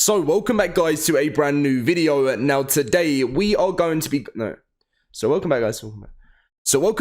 So welcome back guys to a brand new video. Now today we are going to be welcome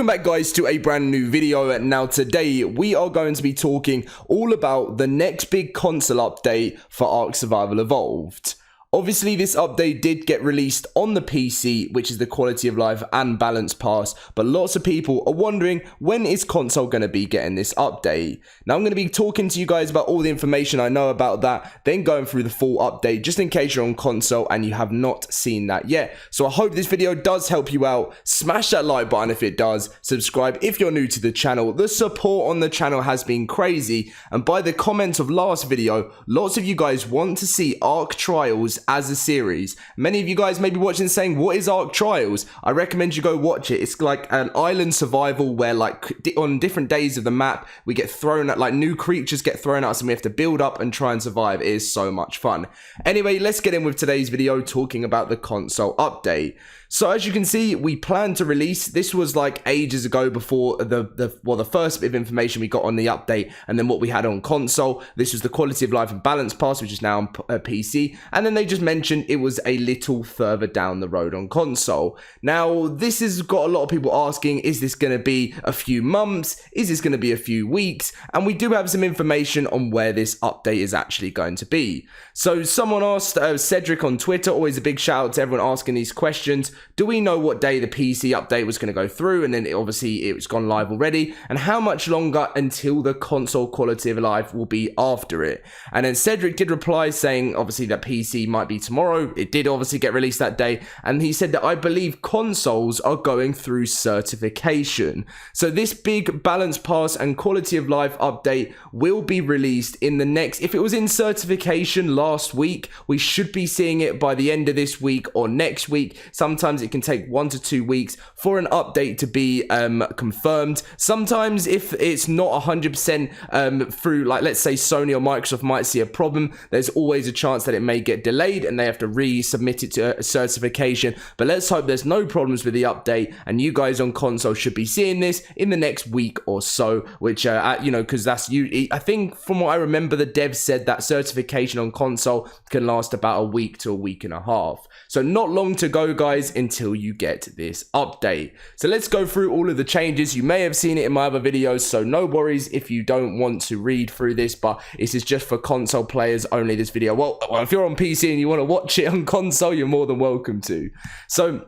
back guys to a brand new video. Now today we are going to be talking all about the next big console update for Ark Survival Evolved. Obviously, this update did get released on the PC, which is the Quality of Life and Balance Pass, but lots of people are wondering, when is console going to be getting this update? Now, I'm going to be talking to you guys about all the information I know about that, then going through the full update, just in case you're on console and you have not seen that yet. So I hope this video does help you out. Smash that like button if it does. Subscribe if you're new to the channel. The support on the channel has been crazy, and by the comments of last video, lots of you guys want to see Ark Trials as a series. Many of you guys may be watching saying, what is Ark Trials? I recommend you go watch it. It's like an island survival where, like, on different days of the map, we get thrown at, like, new creatures get thrown at us and we have to build up and try and survive. It is so much fun. Anyway, let's get in with today's video talking about the console update. So as you can see, we plan to release, this was like ages ago before the first bit of information we got on the update and then what we had on console. This was the Quality of Life and Balance Pass, which is now on PC. And then they just mentioned it was a little further down the road on console. Now, this has got a lot of people asking, is this going to be a few months? Is this going to be a few weeks? And we do have some information on where this update is actually going to be. So someone asked, Cedric on Twitter, always a big shout out to everyone asking these questions. Do we know what day the PC update was going to go through? And then obviously it's gone live already. And how much longer until the console Quality of Life will be after it? And then Cedric did reply saying, obviously, that PC might be tomorrow. It did obviously get released that day. And he said that I believe consoles are going through certification. So this big Balance Pass and Quality of Life update will be released in the next, if it was in certification last week, we should be seeing it by the end of this week or next week. Sometimes it can take 1 to 2 weeks for an update to be confirmed. Sometimes if it's not 100% through, like, let's say Sony or Microsoft might see a problem, there's always a chance that it may get delayed and they have to resubmit it to a certification. But let's hope there's no problems with the update and you guys on console should be seeing this in the next week or so, which because that's you. I think from what I remember, the devs said that certification on console can last about a week to a week and a half. So not long to go, guys, until you get this update. So let's go through all of the changes. You may have seen it in my other videos, so no worries if you don't want to read through this, but this is just for console players only, this video. Well, if you're on PC and you want to watch it on console, you're more than welcome to. So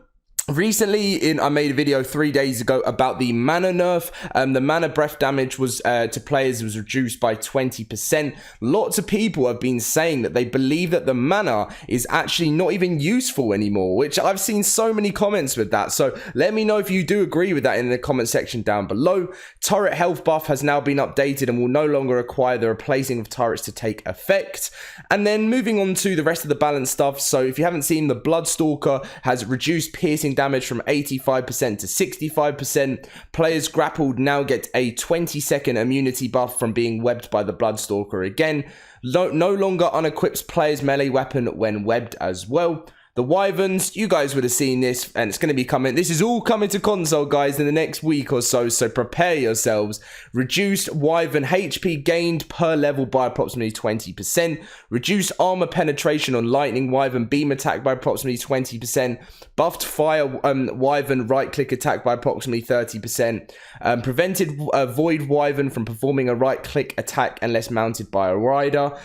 recently, I made a video 3 days ago about the mana nerf. The mana breath damage was to players was reduced by 20%. Lots of people have been saying that they believe that the mana is actually not even useful anymore, which I've seen so many comments with that. So let me know if you do agree with that in the comment section down below. Turret health buff has now been updated and will no longer require the replacing of turrets to take effect. And then moving on to the rest of the balance stuff. So if you haven't seen, the Bloodstalker has reduced piercing damage from 85% to 65%. Players grappled now get a 20-second immunity buff from being webbed by the Bloodstalker again. No longer unequips players' melee weapon when webbed as well. The Wyverns, you guys would have seen this, and it's going to be coming. This is all coming to console, guys, in the next week or so, so prepare yourselves. Reduced Wyvern HP gained per level by approximately 20%. Reduced armor penetration on Lightning Wyvern beam attack by approximately 20%. Buffed Fire Wyvern right-click attack by approximately 30%. Prevented Void Wyvern from performing a right-click attack unless mounted by a rider.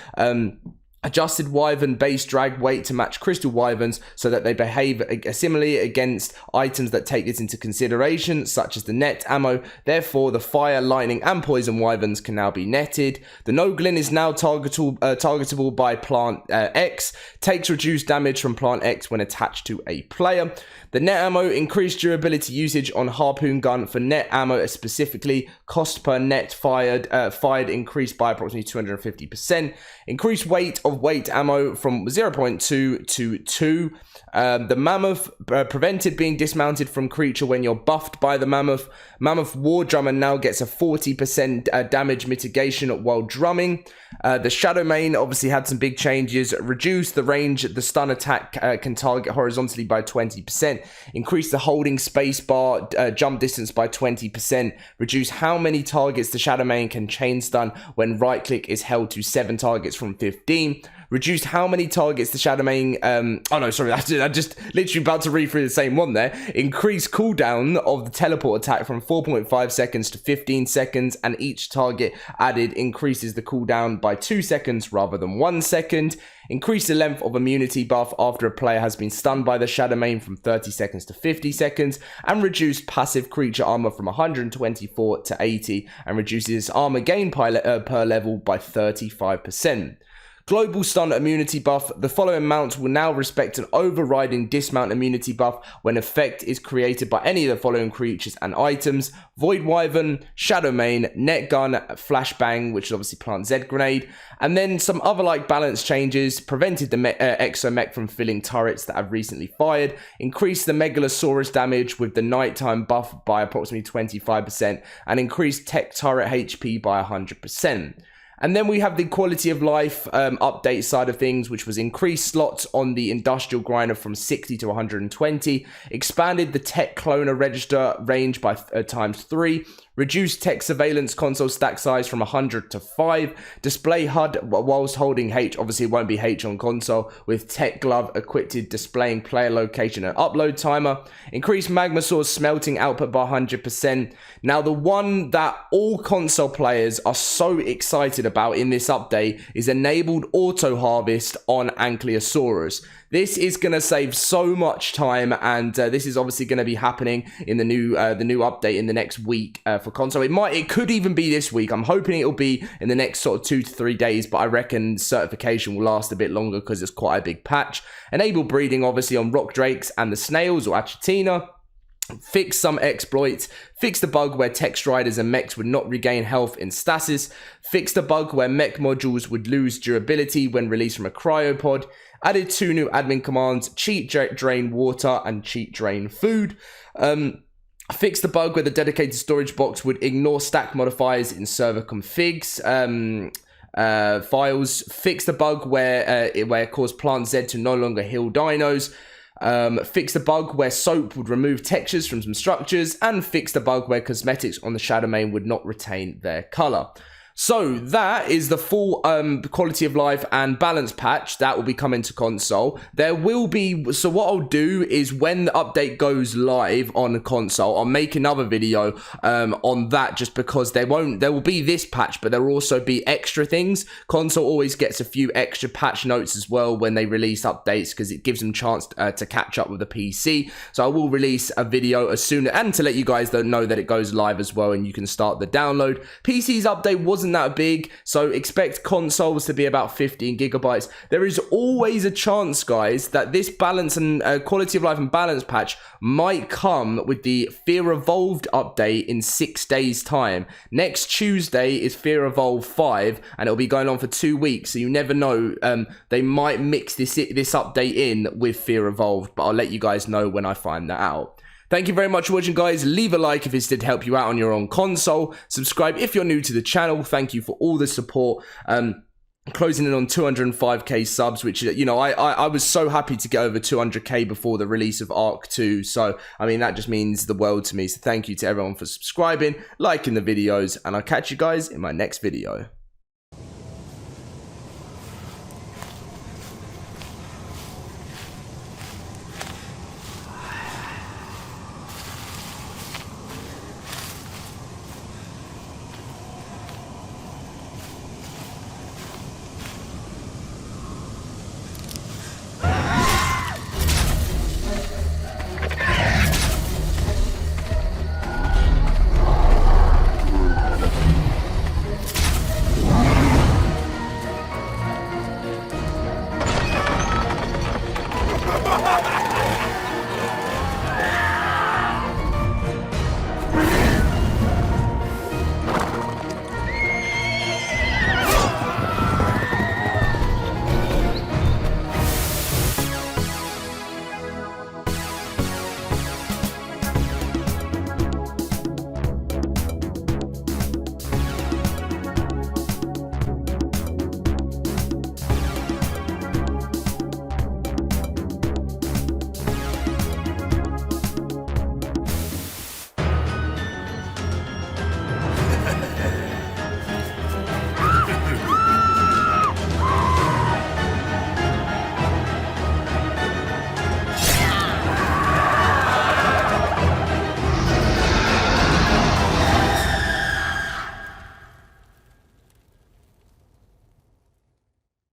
Adjusted Wyvern base drag weight to match Crystal Wyverns so that they behave similarly against items that take this into consideration, such as the net ammo. Therefore, the Fire, Lightning, and Poison Wyverns can now be netted. The Noglin is now targetable by Plant X. Takes reduced damage from Plant X when attached to a player. The net ammo increased durability usage on Harpoon Gun for net ammo specifically. Cost per net fired increased by approximately 250%. Increased weight of weight ammo from 0.2 to 2. The Mammoth prevented being dismounted from creature when you're buffed by the Mammoth. Mammoth War Drummer now gets a 40% damage mitigation while drumming. The Shadow Mane obviously had some big changes. Reduce the range the stun attack can target horizontally by 20%. Increase the holding space bar jump distance by 20%. Reduce how many targets the Shadow Mane can chain stun when right click is held to 7 targets from 15. reduced how many targets the Shadowmane, oh no, sorry, I just literally about to read through the same one there. Increased cooldown of the teleport attack from 4.5 seconds to 15 seconds, and each target added increases the cooldown by 2 seconds rather than 1 second. Increase the length of immunity buff after a player has been stunned by the Shadowmane from 30 seconds to 50 seconds, and reduced passive creature armor from 124 to 80, and reduces its armor gain per level by 35%. Global stun immunity buff. The following mounts will now respect an overriding dismount immunity buff when effect is created by any of the following creatures and items: Void Wyvern, Shadowmane, Net Gun, Flashbang, which is obviously Plant Z Grenade, and then some other like balance changes. Prevented the Exomech from filling turrets that have recently fired. Increased the Megalosaurus damage with the nighttime buff by approximately 25%, and increased tech turret HP by 100%. And then we have the quality of life update side of things, which was increased slots on the industrial grinder from 60 to 120, expanded the tech cloner register range by times 3, reduced tech surveillance console stack size from 100 to 5, display HUD whilst holding H, obviously it won't be H on console, with tech glove equipped displaying player location and upload timer, increased Magma Sword's smelting output by 100%. Now the one that all console players are so excited about in this update is enabled auto harvest on Ankylosaurus. This is going to save so much time, and this is obviously going to be happening in the new update in the next week for console. It could even be this week. I'm hoping it'll be in the next sort of 2 to 3 days, but I reckon certification will last a bit longer because it's quite a big patch. Enable breeding obviously on rock drakes and the snails or Achatina. Fix some exploits. Fix the bug where tech striders and mechs would not regain health in stasis. Fix the bug where mech modules would lose durability when released from a cryopod. Added 2 new admin commands: cheat drain water and cheat drain food. Fix the bug where the dedicated storage box would ignore stack modifiers in server configs files. Fix the bug where it caused Plant Z to no longer heal dinos. Fix the bug where soap would remove textures from some structures, and fix the bug where cosmetics on the Shadowmane would not retain their color. So that is the full quality of life and balance patch that will be coming to console. There will be, so what I'll do is when the update goes live on the console, I'll make another video on that, just because there will be this patch, but there will also be extra things. Console always gets a few extra patch notes as well when they release updates, because it gives them a chance to catch up with the PC. So I will release a video as soon, and to let you guys know that it goes live as well and you can start the download. PC's update wasn't that big, so expect consoles to be about 15 gigabytes. There is always a chance, guys, that this balance and quality of life and balance patch might come with the Fear Evolved update in 6 days time. Next Tuesday is Fear Evolved 5, and it'll be going on for 2 weeks, so you never know. They might mix this update in with Fear Evolved, but I'll let you guys know when I find that out. Thank you very much for watching, guys. Leave a like if this did help you out on your own console. Subscribe if you're new to the channel. Thank you for all the support. Closing in on 205k subs, which, you know, I was so happy to get over 200k before the release of Ark 2. So, I mean, that just means the world to me. So thank you to everyone for subscribing, liking the videos, and I'll catch you guys in my next video.